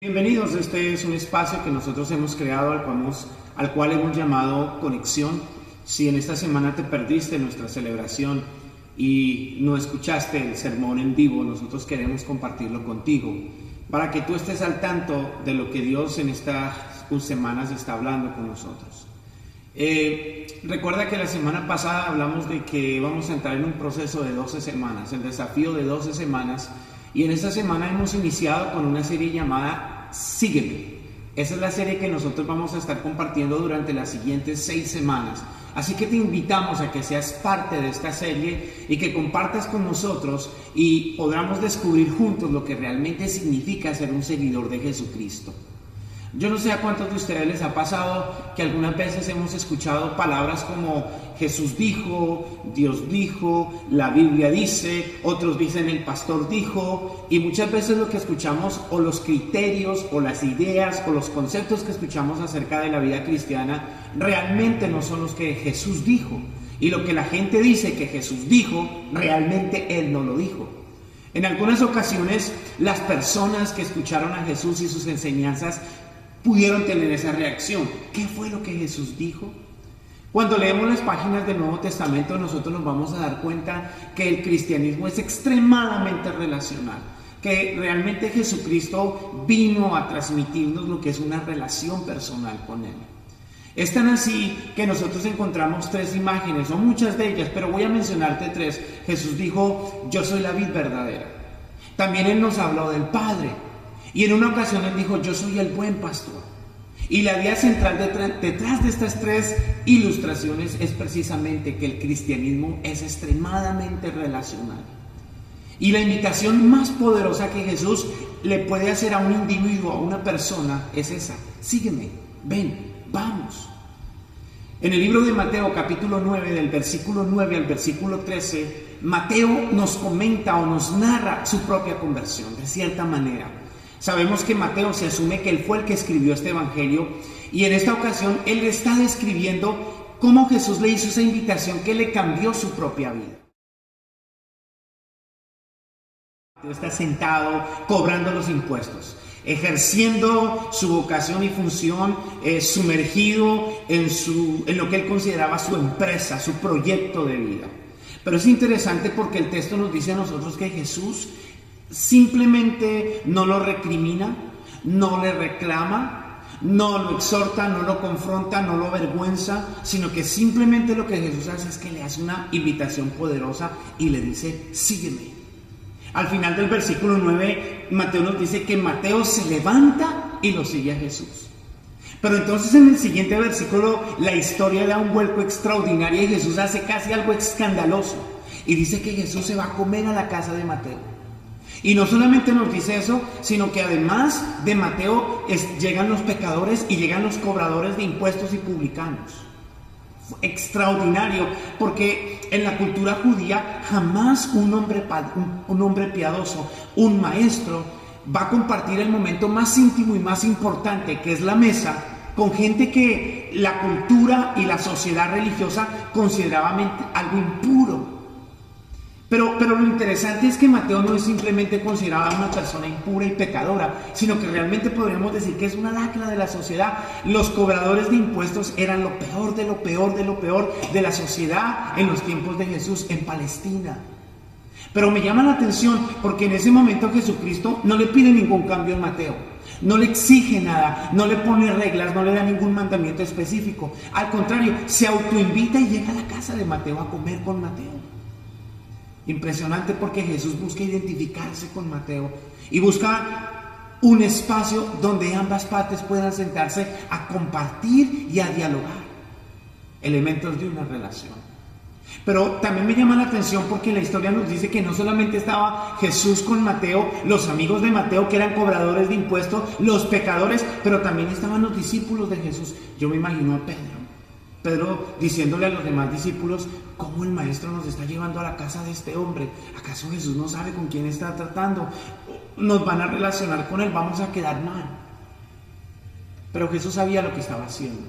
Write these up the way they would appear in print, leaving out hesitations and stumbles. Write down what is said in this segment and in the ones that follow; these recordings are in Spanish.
Bienvenidos, este es un espacio que nosotros hemos creado al cual hemos llamado Conexión. Si en esta semana te perdiste nuestra celebración y no escuchaste el sermón en vivo, nosotros queremos compartirlo contigo para que tú estés al tanto de lo que Dios en estas semanas está hablando con nosotros. Recuerda que la semana pasada hablamos de que vamos a entrar en un proceso de 12 semanas, el desafío de 12 semanas. Y en esta semana hemos iniciado con una serie llamada Sígueme. Esa es la serie que nosotros vamos a estar compartiendo durante las siguientes 6 semanas. Así que te invitamos a que seas parte de esta serie y que compartas con nosotros y podamos descubrir juntos lo que realmente significa ser un seguidor de Jesucristo. Yo no sé a cuántos de ustedes les ha pasado que algunas veces hemos escuchado palabras como Jesús dijo, Dios dijo, la Biblia dice, otros dicen el pastor dijo, y muchas veces lo que escuchamos o los criterios o las ideas o los conceptos que escuchamos acerca de la vida cristiana realmente no son los que Jesús dijo, y lo que la gente dice que Jesús dijo, realmente Él no lo dijo. En algunas ocasiones las personas que escucharon a Jesús y sus enseñanzas pudieron tener esa reacción. ¿Qué fue lo que Jesús dijo? Cuando leemos las páginas del Nuevo Testamento, nosotros nos vamos a dar cuenta que el cristianismo es extremadamente relacional, que realmente Jesucristo vino a transmitirnos lo que es una relación personal con Él. Es tan así que nosotros encontramos 3 imágenes, o muchas de ellas, pero voy a mencionarte 3. Jesús dijo, yo soy la vid verdadera. También Él nos habló del Padre. Y en una ocasión Él dijo, yo soy el buen pastor. Y la idea central detrás de estas 3 ilustraciones es precisamente que el cristianismo es extremadamente relacional. Y la invitación más poderosa que Jesús le puede hacer a un individuo, a una persona, es esa: sígueme, ven, vamos. En el libro de Mateo, capítulo 9, del versículo 9 al versículo 13, Mateo nos comenta o nos narra su propia conversión, de cierta manera. Sabemos que Mateo se asume que él fue el que escribió este evangelio, y en esta ocasión él está describiendo cómo Jesús le hizo esa invitación que le cambió su propia vida. Está sentado cobrando los impuestos, ejerciendo su vocación y función, sumergido en lo que él consideraba su empresa, su proyecto de vida. Pero es interesante porque el texto nos dice a nosotros que Jesús simplemente no lo recrimina, no le reclama, no lo exhorta, no lo confronta, no lo avergüenza, sino que simplemente lo que Jesús hace es que le hace una invitación poderosa y le dice, sígueme. Al final del versículo 9, Mateo nos dice que Mateo se levanta y lo sigue a Jesús. Pero entonces en el siguiente versículo la historia da un vuelco extraordinario y Jesús hace casi algo escandaloso. Y dice que Jesús se va a comer a la casa de Mateo. Y no solamente nos dice eso, sino que además de Mateo llegan los pecadores y llegan los cobradores de impuestos y publicanos. Extraordinario, porque en la cultura judía jamás un hombre piadoso, un maestro, va a compartir el momento más íntimo y más importante, que es la mesa, con gente que la cultura y la sociedad religiosa consideraban algo impuro. Pero lo interesante es que Mateo no es simplemente considerada una persona impura y pecadora, sino que realmente podríamos decir que es una lacra de la sociedad. Los cobradores de impuestos eran lo peor de lo peor de lo peor de la sociedad en los tiempos de Jesús en Palestina. Pero me llama la atención porque en ese momento Jesucristo no le pide ningún cambio a Mateo, no le exige nada, no le pone reglas, no le da ningún mandamiento específico. Al contrario, se autoinvita y llega a la casa de Mateo a comer con Mateo. Impresionante, porque Jesús busca identificarse con Mateo y busca un espacio donde ambas partes puedan sentarse a compartir y a dialogar elementos de una relación. Pero también me llama la atención porque la historia nos dice que no solamente estaba Jesús con Mateo, los amigos de Mateo que eran cobradores de impuestos, los pecadores, pero también estaban los discípulos de Jesús. Yo me imagino a Pedro diciéndole a los demás discípulos, ¿cómo el maestro nos está llevando a la casa de este hombre? ¿Acaso Jesús no sabe con quién está tratando? Nos van a relacionar con él, vamos a quedar mal. Pero Jesús sabía lo que estaba haciendo.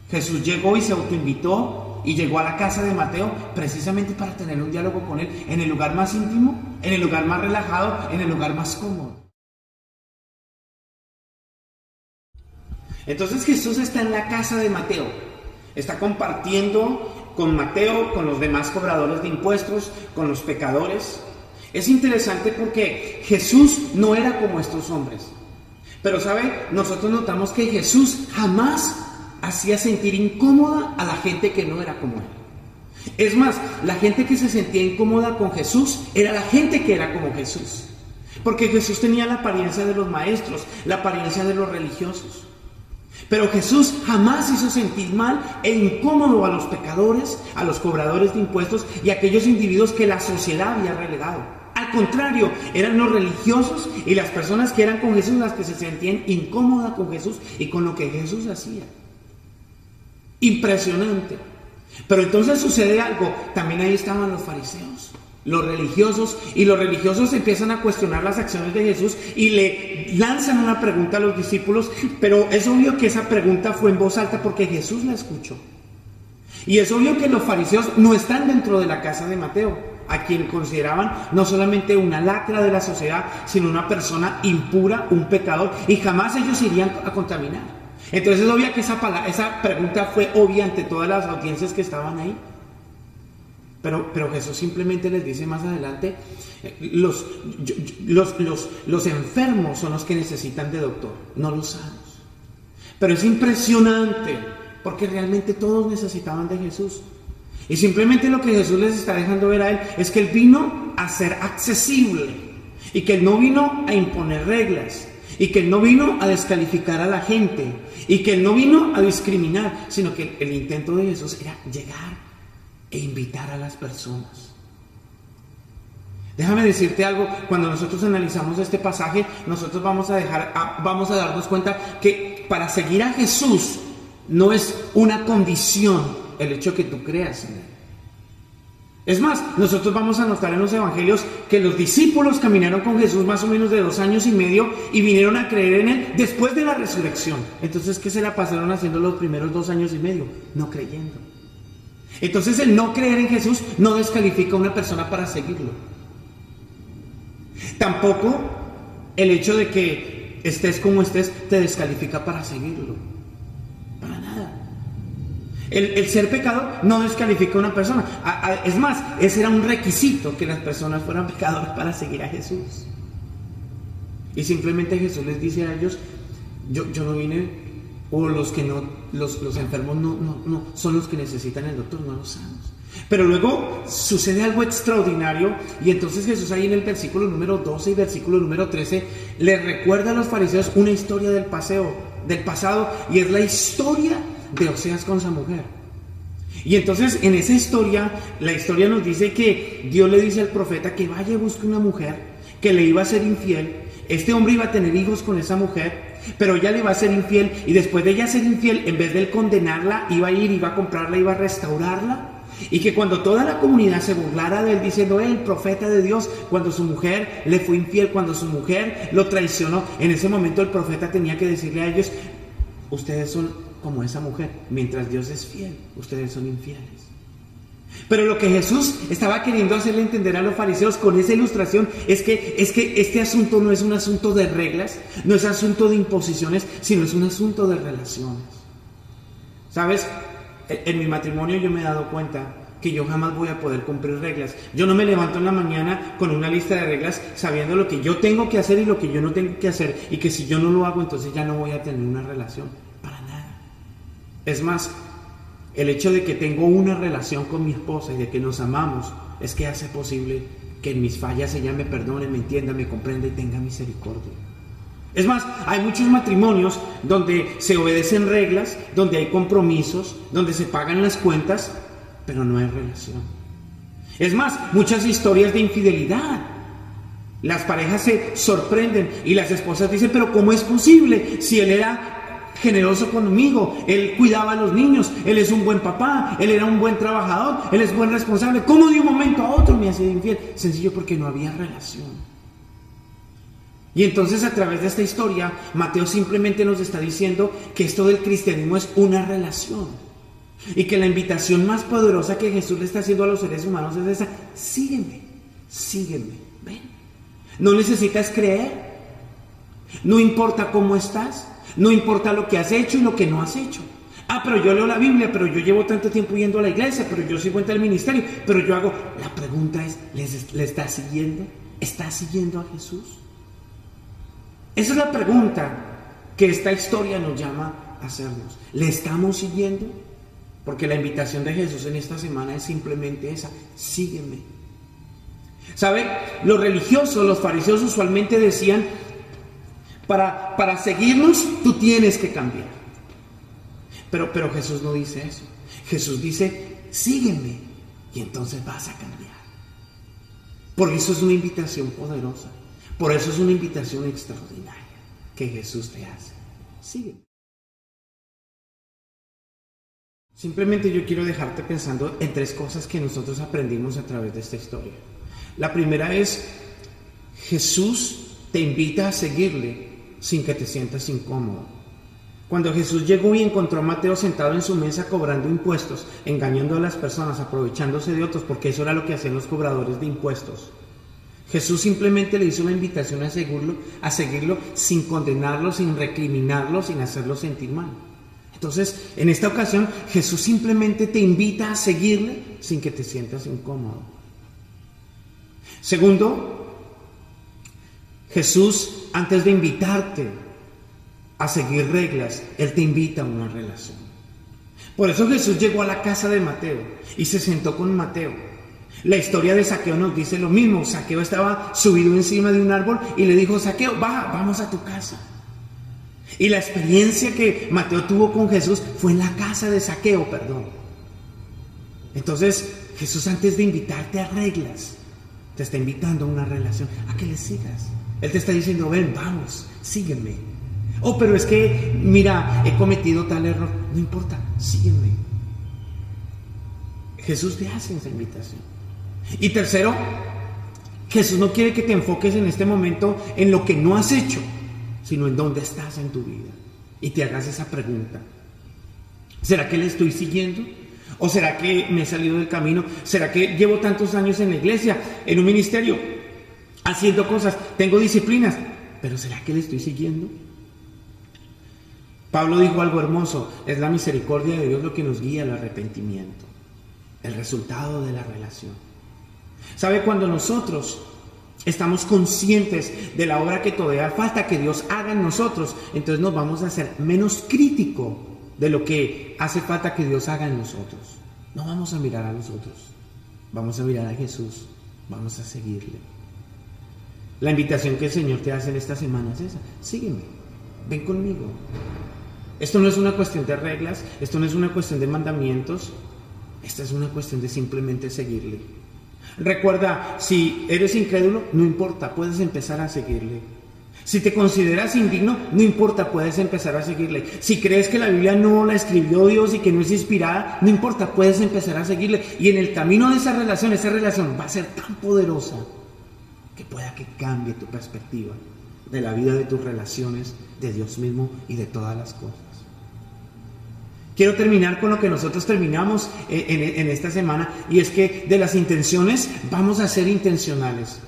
Jesús llegó y se autoinvitó y llegó a la casa de Mateo precisamente para tener un diálogo con él en el lugar más íntimo, en el lugar más relajado, en el lugar más cómodo. Entonces Jesús está en la casa de Mateo, está compartiendo con Mateo, con los demás cobradores de impuestos, con los pecadores. Es interesante porque Jesús no era como estos hombres. Pero ¿sabe? Nosotros notamos que Jesús jamás hacía sentir incómoda a la gente que no era como él. Es más, la gente que se sentía incómoda con Jesús era la gente que era como Jesús. Porque Jesús tenía la apariencia de los maestros, la apariencia de los religiosos. Pero Jesús jamás hizo sentir mal e incómodo a los pecadores, a los cobradores de impuestos y a aquellos individuos que la sociedad había relegado. Al contrario, eran los religiosos y las personas que eran con Jesús las que se sentían incómodas con Jesús y con lo que Jesús hacía. Impresionante. Pero entonces sucede algo. También ahí estaban los fariseos, los religiosos, y los religiosos empiezan a cuestionar las acciones de Jesús y le lanzan una pregunta a los discípulos, pero es obvio que esa pregunta fue en voz alta porque Jesús la escuchó. Y es obvio que los fariseos no están dentro de la casa de Mateo, a quien consideraban no solamente una lacra de la sociedad, sino una persona impura, un pecador, y jamás ellos irían a contaminar. Entonces es obvio que esa pregunta fue obvia ante todas las audiencias que estaban ahí. Pero Jesús simplemente les dice más adelante, los enfermos son los que necesitan de doctor, no los sanos. Pero es impresionante, porque realmente todos necesitaban de Jesús. Y simplemente lo que Jesús les está dejando ver a él es que él vino a ser accesible, y que él no vino a imponer reglas, y que él no vino a descalificar a la gente, y que él no vino a discriminar, sino que el intento de Jesús era llegar e invitar a las personas. Déjame decirte algo, cuando nosotros analizamos este pasaje, nosotros vamos a darnos cuenta que para seguir a Jesús no es una condición el hecho que tú creas en él. Es más, nosotros vamos a notar en los evangelios que los discípulos caminaron con Jesús más o menos de 2 años y medio y vinieron a creer en él después de la resurrección. Entonces, ¿qué se la pasaron haciendo los primeros 2 años y medio? No creyendo. Entonces, el no creer en Jesús no descalifica a una persona para seguirlo. Tampoco el hecho de que estés como estés te descalifica para seguirlo. Para nada. El ser pecador no descalifica a una persona. Es más, ese era un requisito, que las personas fueran pecadores para seguir a Jesús. Y simplemente Jesús les dice a ellos, yo no vine, o los enfermos no son los que necesitan el doctor, no los sanos. Pero luego sucede algo extraordinario, y entonces Jesús ahí en el versículo número 12 y versículo número 13 les recuerda a los fariseos una historia del pasado, y es la historia de Oseas con esa mujer. Y entonces en esa historia, la historia nos dice que Dios le dice al profeta que vaya y busque una mujer que le iba a ser infiel. Este hombre iba a tener hijos con esa mujer, pero ella le iba a ser infiel, y después de ella ser infiel, en vez de él condenarla, iba a comprarla, iba a restaurarla, y que cuando toda la comunidad se burlara de él diciendo, el profeta de Dios, cuando su mujer le fue infiel, cuando su mujer lo traicionó, en ese momento el profeta tenía que decirle a ellos, ustedes son como esa mujer, mientras Dios es fiel, ustedes son infieles. Pero lo que Jesús estaba queriendo hacerle entender a los fariseos con esa ilustración es que este asunto no es un asunto de reglas, no es asunto de imposiciones, sino es un asunto de relaciones. ¿Sabes? En mi matrimonio yo me he dado cuenta que yo jamás voy a poder cumplir reglas. Yo no me levanto en la mañana con una lista de reglas sabiendo lo que yo tengo que hacer y lo que yo no tengo que hacer, y que si yo no lo hago, entonces ya no voy a tener una relación. Para nada. Es más, el hecho de que tengo una relación con mi esposa y de que nos amamos es que hace posible que en mis fallas ella me perdone, me entienda, me comprenda y tenga misericordia. Es más, hay muchos matrimonios donde se obedecen reglas, donde hay compromisos, donde se pagan las cuentas, pero no hay relación. Es más, muchas historias de infidelidad. Las parejas se sorprenden y las esposas dicen, pero ¿cómo es posible si él era generoso conmigo, él cuidaba a los niños, él es un buen papá, él era un buen trabajador, él es buen responsable? ¿Cómo de un momento a otro me ha sido infiel? Sencillo, porque no había relación. Y entonces, a través de esta historia, Mateo simplemente nos está diciendo que esto del cristianismo es una relación, y que la invitación más poderosa que Jesús le está haciendo a los seres humanos es esa: sígueme, ven. No necesitas creer, no importa cómo estás, No importa lo que has hecho y lo que no has hecho. Pero yo leo la Biblia, pero yo llevo tanto tiempo yendo a la iglesia, pero yo sigo en el ministerio, pero yo hago... La pregunta es, ¿le estás siguiendo? ¿Estás siguiendo a Jesús? Esa es la pregunta que esta historia nos llama a hacernos. ¿Le estamos siguiendo? Porque la invitación de Jesús en esta semana es simplemente esa: sígueme. ¿Sabe? Los religiosos, los fariseos usualmente decían, para seguirnos tú tienes que cambiar. Pero Jesús no dice eso. Jesús dice, sígueme, y entonces vas a cambiar. Por eso es una invitación poderosa. Por eso es una invitación extraordinaria que Jesús te hace. Sígueme. Simplemente yo quiero dejarte pensando en 3 cosas que nosotros aprendimos a través de esta historia. La primera es, Jesús te invita a seguirle sin que te sientas incómodo. Cuando Jesús llegó y encontró a Mateo sentado en su mesa cobrando impuestos, engañando a las personas, aprovechándose de otros, porque eso era lo que hacían los cobradores de impuestos, Jesús simplemente le hizo una invitación a seguirlo sin condenarlo, sin recriminarlo, sin hacerlo sentir mal. Entonces, en esta ocasión, Jesús simplemente te invita a seguirle sin que te sientas incómodo. Segundo, Jesús, antes de invitarte a seguir reglas, Él te invita a una relación. Por eso Jesús llegó a la casa de Mateo y se sentó con Mateo. La historia de Zaqueo nos dice lo mismo. Zaqueo estaba subido encima de un árbol y le dijo, Zaqueo, baja, vamos a tu casa. Y la experiencia que Mateo tuvo con Jesús fue en la casa de Zaqueo, Entonces, Jesús, antes de invitarte a reglas, te está invitando a una relación, a que le sigas. Él te está diciendo, ven, vamos, sígueme. Pero es que, mira, he cometido tal error. No importa, sígueme. Jesús te hace esa invitación. Y tercero, Jesús no quiere que te enfoques en este momento en lo que no has hecho, sino en dónde estás en tu vida. Y te hagas esa pregunta. ¿Será que le estoy siguiendo? ¿O será que me he salido del camino? ¿Será que llevo tantos años en la iglesia, en un ministerio, haciendo cosas, tengo disciplinas? ¿Pero será que le estoy siguiendo? Pablo dijo algo hermoso: es la misericordia de Dios lo que nos guía al arrepentimiento, el resultado de la relación. ¿Sabe? Cuando nosotros estamos conscientes de la obra que todavía falta que Dios haga en nosotros, entonces nos vamos a hacer menos crítico de lo que hace falta que Dios haga en nosotros. No vamos a mirar a nosotros, vamos a mirar a Jesús, vamos a seguirle. La invitación que el Señor te hace en esta semana es esa: sígueme, ven conmigo. Esto no es una cuestión de reglas, esto no es una cuestión de mandamientos, esta es una cuestión de simplemente seguirle. Recuerda, si eres incrédulo, no importa, puedes empezar a seguirle. Si te consideras indigno, no importa, puedes empezar a seguirle. Si crees que la Biblia no la escribió Dios y que no es inspirada, no importa, puedes empezar a seguirle. Y en el camino de esa relación va a ser tan poderosa que pueda que cambie tu perspectiva de la vida, de tus relaciones, de Dios mismo y de todas las cosas. Quiero terminar con lo que nosotros terminamos en esta semana, y es que de las intenciones vamos a ser intencionales.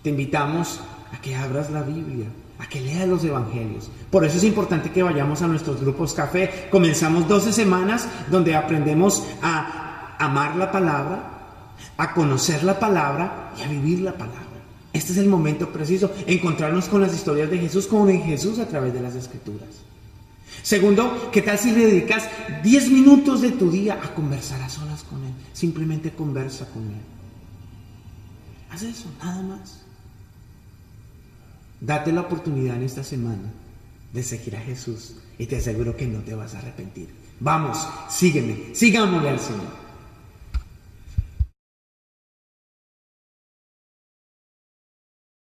Te invitamos a que abras la Biblia, a que leas los evangelios. Por eso es importante que vayamos a nuestros grupos café. Comenzamos 12 semanas donde aprendemos a amar la palabra, a conocer la palabra y a vivir la palabra. Este es el momento preciso, encontrarnos con las historias de Jesús, con Jesús a través de las Escrituras. Segundo, ¿qué tal si le dedicas 10 minutos de tu día a conversar a solas con Él? Simplemente conversa con Él. Haz eso, nada más. Date la oportunidad en esta semana de seguir a Jesús y te aseguro que no te vas a arrepentir. Vamos, sígueme, sigámosle al Señor.